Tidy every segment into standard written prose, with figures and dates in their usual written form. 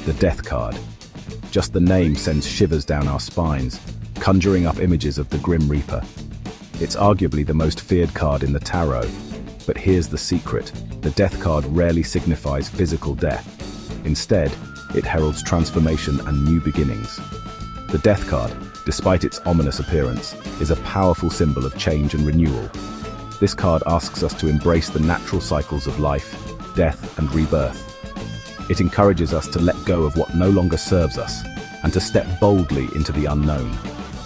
the Death card. Just the name sends shivers down our spines, conjuring up images of the Grim Reaper. It's arguably the most feared card in the tarot, but here's the secret. The Death card rarely signifies physical death. Instead, it heralds transformation and new beginnings. The Death card, despite its ominous appearance, is a powerful symbol of change and renewal. This card asks us to embrace the natural cycles of life, death, and rebirth. It encourages us to let go of what no longer serves us and to step boldly into the unknown.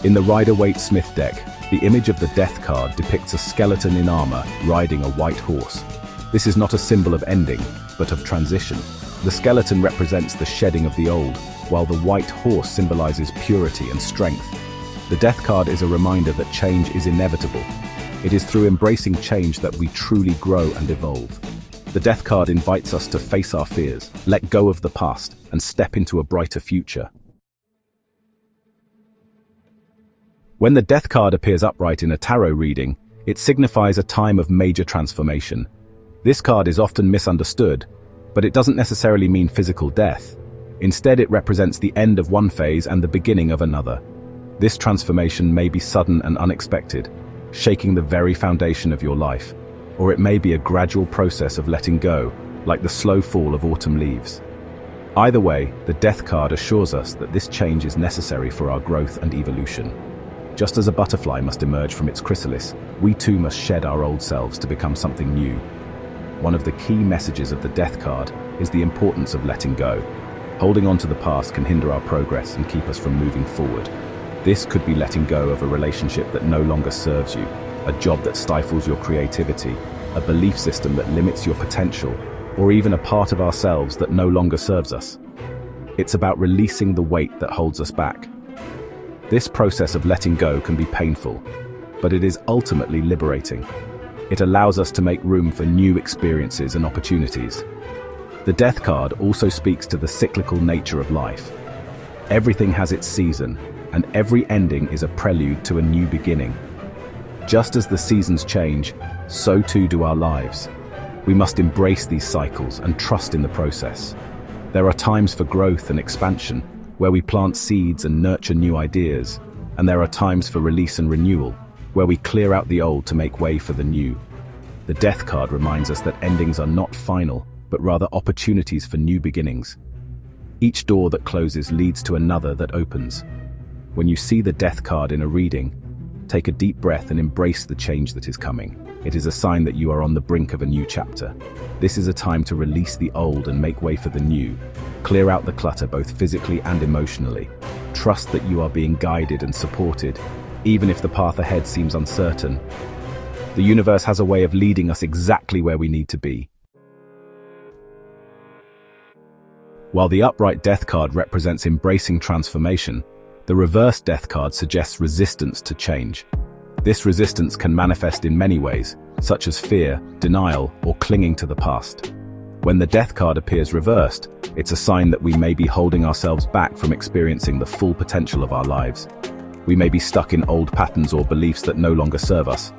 In the Rider-Waite-Smith deck, the image of the Death card depicts a skeleton in armor riding a white horse. This is not a symbol of ending, but of transition. The skeleton represents the shedding of the old, while the white horse symbolizes purity and strength. The Death card is a reminder that change is inevitable. It is through embracing change that we truly grow and evolve. The Death card invites us to face our fears, let go of the past, and step into a brighter future. When the Death card appears upright in a tarot reading, it signifies a time of major transformation. This card is often misunderstood, but it doesn't necessarily mean physical death. Instead, it represents the end of one phase and the beginning of another. This transformation may be sudden and unexpected, shaking the very foundation of your life, or it may be a gradual process of letting go, like the slow fall of autumn leaves. Either way, the Death card assures us that this change is necessary for our growth and evolution. Just as a butterfly must emerge from its chrysalis, we too must shed our old selves to become something new. One of the key messages of the Death card is the importance of letting go. Holding on to the past can hinder our progress and keep us from moving forward. This could be letting go of a relationship that no longer serves you, a job that stifles your creativity, a belief system that limits your potential, or even a part of ourselves that no longer serves us. It's about releasing the weight that holds us back. This process of letting go can be painful, but it is ultimately liberating. It allows us to make room for new experiences and opportunities. The Death card also speaks to the cyclical nature of life. Everything has its season, and every ending is a prelude to a new beginning. Just as the seasons change, so too do our lives. We must embrace these cycles and trust in the process. There are times for growth and expansion, where we plant seeds and nurture new ideas, and there are times for release and renewal, where we clear out the old to make way for the new. The Death card reminds us that endings are not final, but rather opportunities for new beginnings. Each door that closes leads to another that opens. When you see the Death card in a reading, take a deep breath and embrace the change that is coming. It is a sign that you are on the brink of a new chapter. This is a time to release the old and make way for the new. Clear out the clutter both physically and emotionally. Trust that you are being guided and supported, even if the path ahead seems uncertain. The universe has a way of leading us exactly where we need to be. While the upright Death card represents embracing transformation, the reverse Death card suggests resistance to change. This resistance can manifest in many ways, such as fear, denial, or clinging to the past. When the Death card appears reversed, it's a sign that we may be holding ourselves back from experiencing the full potential of our lives. We may be stuck in old patterns or beliefs that no longer serve us,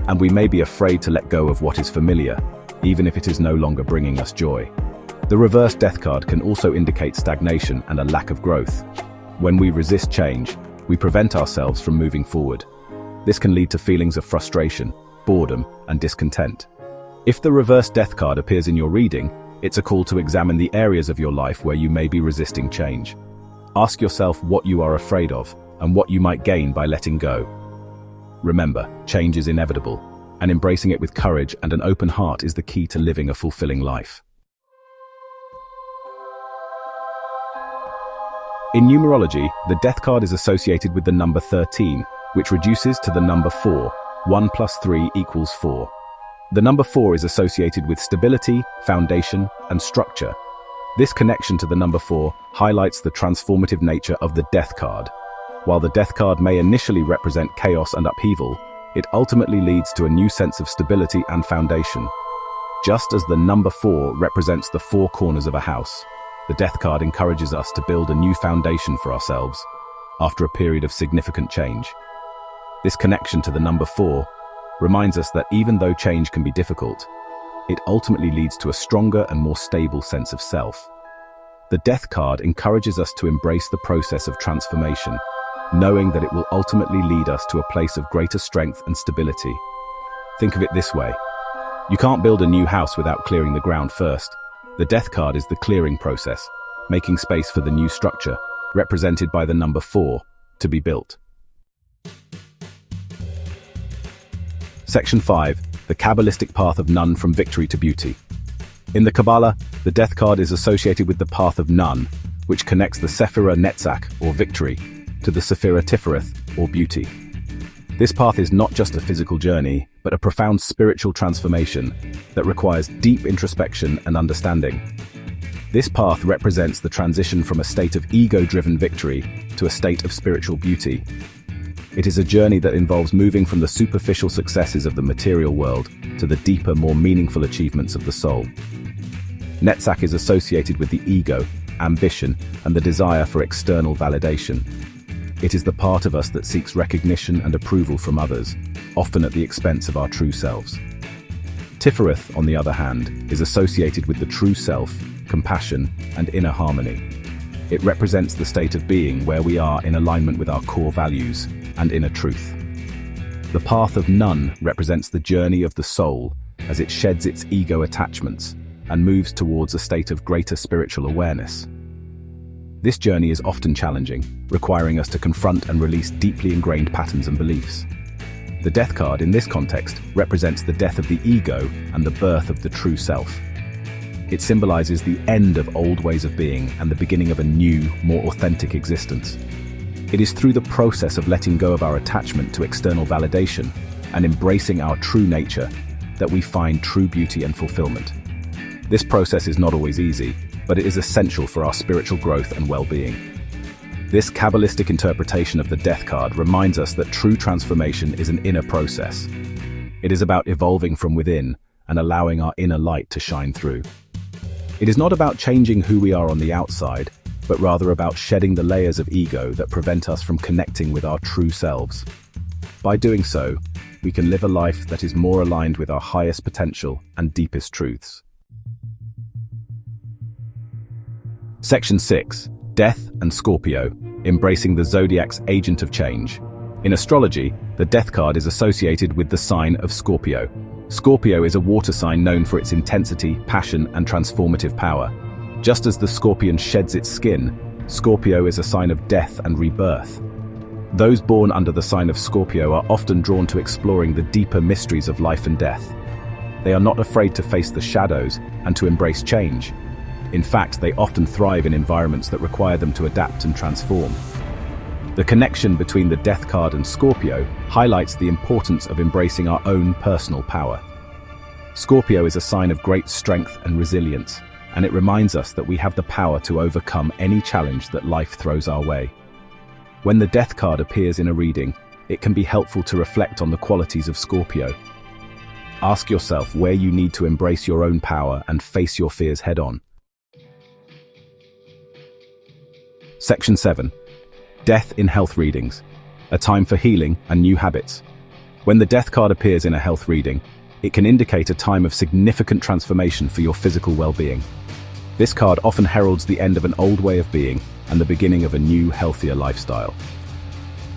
and we may be afraid to let go of what is familiar, even if it is no longer bringing us joy. The reverse Death card can also indicate stagnation and a lack of growth. When we resist change, we prevent ourselves from moving forward. This can lead to feelings of frustration, boredom, and discontent. If the reverse Death card appears in your reading, it's a call to examine the areas of your life where you may be resisting change. Ask yourself what you are afraid of and what you might gain by letting go. Remember, change is inevitable, and embracing it with courage and an open heart is the key to living a fulfilling life. In numerology, the Death card is associated with the number 13, which reduces to the number 4. 1 plus 3 equals 4. The number 4 is associated with stability, foundation, and structure. This connection to the number 4 highlights the transformative nature of the Death card. While the Death card may initially represent chaos and upheaval, it ultimately leads to a new sense of stability and foundation. Just as the number 4 represents the four corners of a house, the Death card encourages us to build a new foundation for ourselves after a period of significant change. This connection to the number 4 reminds us that even though change can be difficult, it ultimately leads to a stronger and more stable sense of self. The Death card encourages us to embrace the process of transformation, knowing that it will ultimately lead us to a place of greater strength and stability. Think of it this way. You can't build a new house without clearing the ground first. The Death card is the clearing process, making space for the new structure, represented by the number 4, to be built. Section 5. The Kabbalistic Path of None from Victory to Beauty. In the Kabbalah, the Death card is associated with the Path of None, which connects the Sephirah Netzach, or victory, to the Sephirah Tifereth, or beauty. This path is not just a physical journey, but a profound spiritual transformation that requires deep introspection and understanding. This path represents the transition from a state of ego-driven victory to a state of spiritual beauty. It is a journey that involves moving from the superficial successes of the material world to the deeper, more meaningful achievements of the soul. Netzach is associated with the ego, ambition, and the desire for external validation. It is the part of us that seeks recognition and approval from others, often at the expense of our true selves. Tifereth, on the other hand, is associated with the true self, compassion, and inner harmony. It represents the state of being where we are in alignment with our core values and inner truth. The path of none represents the journey of the soul as it sheds its ego attachments and moves towards a state of greater spiritual awareness. This journey is often challenging, requiring us to confront and release deeply ingrained patterns and beliefs. The Death card in this context represents the death of the ego and the birth of the true self. It symbolizes the end of old ways of being and the beginning of a new, more authentic existence. It is through the process of letting go of our attachment to external validation and embracing our true nature that we find true beauty and fulfillment. This process is not always easy, but it is essential for our spiritual growth and well-being. This Kabbalistic interpretation of the Death card reminds us that true transformation is an inner process. It is about evolving from within and allowing our inner light to shine through. It is not about changing who we are on the outside, but rather about shedding the layers of ego that prevent us from connecting with our true selves. By doing so, we can live a life that is more aligned with our highest potential and deepest truths. Section 6. Death and Scorpio, embracing the Zodiac's agent of change. In astrology, the Death card is associated with the sign of Scorpio. Scorpio is a water sign known for its intensity, passion, and transformative power. Just as the scorpion sheds its skin, Scorpio is a sign of death and rebirth. Those born under the sign of Scorpio are often drawn to exploring the deeper mysteries of life and death. They are not afraid to face the shadows and to embrace change. In fact, they often thrive in environments that require them to adapt and transform. The connection between the Death card and Scorpio highlights the importance of embracing our own personal power. Scorpio is a sign of great strength and resilience, and it reminds us that we have the power to overcome any challenge that life throws our way. When the Death card appears in a reading, it can be helpful to reflect on the qualities of Scorpio. Ask yourself where you need to embrace your own power and face your fears head-on. Section 7. Death in Health Readings, a time for healing and new habits. When the Death card appears in a health reading, it can indicate a time of significant transformation for your physical well-being. This card often heralds the end of an old way of being and the beginning of a new, healthier lifestyle.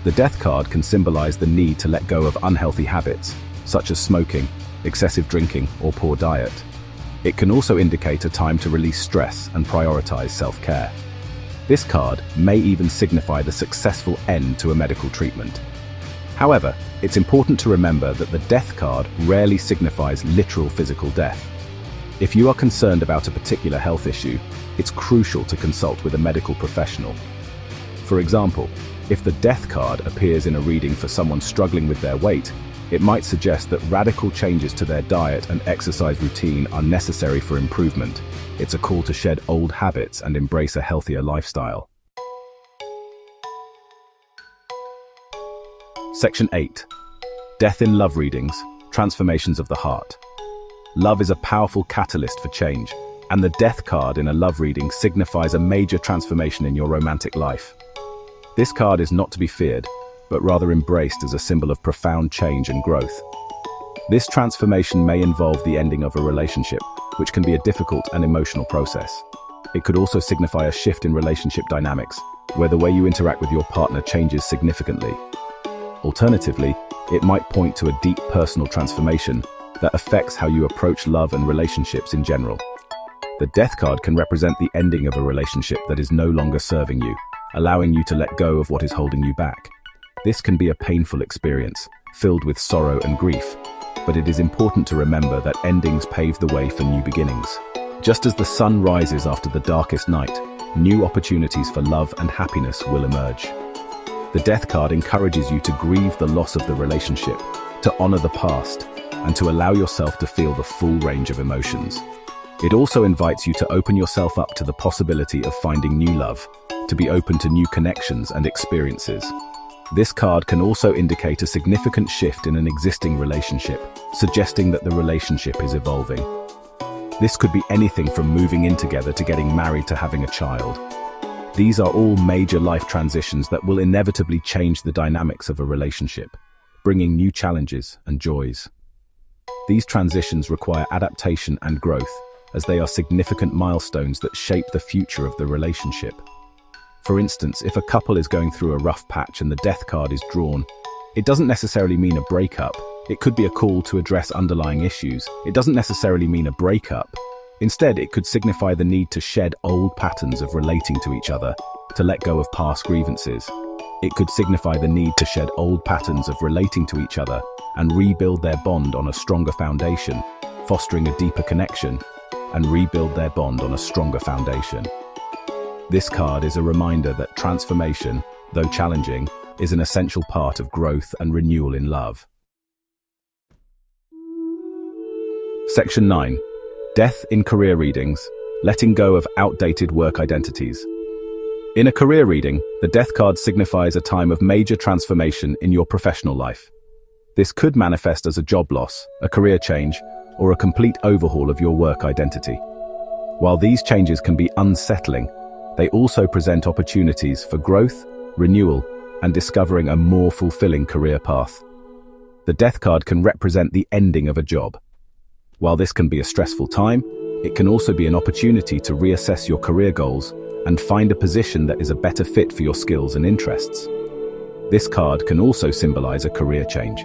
The Death card can symbolize the need to let go of unhealthy habits, such as smoking, excessive drinking, or poor diet. It can also indicate a time to release stress and prioritize self-care. This card may even signify the successful end to a medical treatment. However, it's important to remember that the Death card rarely signifies literal physical death. If you are concerned about a particular health issue, it's crucial to consult with a medical professional. For example, if the Death card appears in a reading for someone struggling with their weight, it might suggest that radical changes to their diet and exercise routine are necessary for improvement. It's a call to shed old habits and embrace a healthier lifestyle. Section 8. Death in Love Readings, Transformations of the Heart. Love is a powerful catalyst for change, and the Death card in a love reading signifies a major transformation in your romantic life. This card is not to be feared, but rather embraced as a symbol of profound change and growth. This transformation may involve the ending of a relationship, which can be a difficult and emotional process. It could also signify a shift in relationship dynamics, where the way you interact with your partner changes significantly. Alternatively, it might point to a deep personal transformation that affects how you approach love and relationships in general. The Death card can represent the ending of a relationship that is no longer serving you, allowing you to let go of what is holding you back. This can be a painful experience, filled with sorrow and grief, but it is important to remember that endings pave the way for new beginnings. Just as the sun rises after the darkest night, new opportunities for love and happiness will emerge. The Death card encourages you to grieve the loss of the relationship, to honor the past, and to allow yourself to feel the full range of emotions. It also invites you to open yourself up to the possibility of finding new love, to be open to new connections and experiences. This card can also indicate a significant shift in an existing relationship, suggesting that the relationship is evolving. This could be anything from moving in together to getting married to having a child. These are all major life transitions that will inevitably change the dynamics of a relationship, bringing new challenges and joys. These transitions require adaptation and growth, as they are significant milestones that shape the future of the relationship. For instance, if a couple is going through a rough patch and the Death card is drawn, it doesn't necessarily mean a breakup. It could be a call to address underlying issues. It doesn't necessarily mean a breakup. Instead, it could signify the need to shed old patterns of relating to each other, to let go of past grievances. It could signify the need to shed old patterns of relating to each other and rebuild their bond on a stronger foundation, fostering a deeper connection, and rebuild their bond on a stronger foundation. This card is a reminder that transformation, though challenging, is an essential part of growth and renewal in love. Section 9. Death in career readings, letting go of outdated work identities. In a career reading, the Death card signifies a time of major transformation in your professional life. This could manifest as a job loss, a career change, or a complete overhaul of your work identity. While these changes can be unsettling, they also present opportunities for growth, renewal, and discovering a more fulfilling career path. The Death card can represent the ending of a job. While this can be a stressful time, it can also be an opportunity to reassess your career goals and find a position that is a better fit for your skills and interests. This card can also symbolize a career change.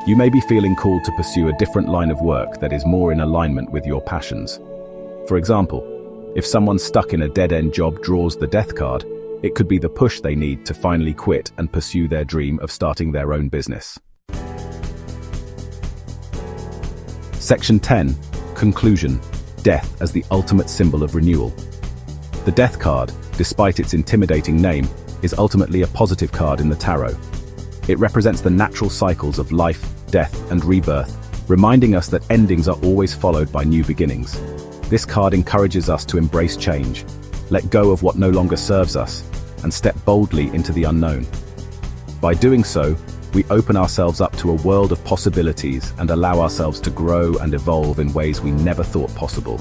You may be feeling called to pursue a different line of work that is more in alignment with your passions. For example, if someone stuck in a dead-end job draws the Death card, it could be the push they need to finally quit and pursue their dream of starting their own business. Section 10. Conclusion. Death as the ultimate symbol of renewal. The Death card, despite its intimidating name, is ultimately a positive card in the tarot. It represents the natural cycles of life, death, and rebirth, reminding us that endings are always followed by new beginnings. This card encourages us to embrace change, let go of what no longer serves us, and step boldly into the unknown. By doing so, we open ourselves up to a world of possibilities and allow ourselves to grow and evolve in ways we never thought possible.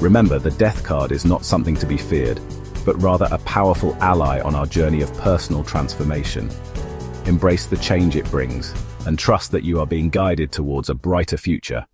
Remember, the Death card is not something to be feared, but rather a powerful ally on our journey of personal transformation. Embrace the change it brings, and trust that you are being guided towards a brighter future.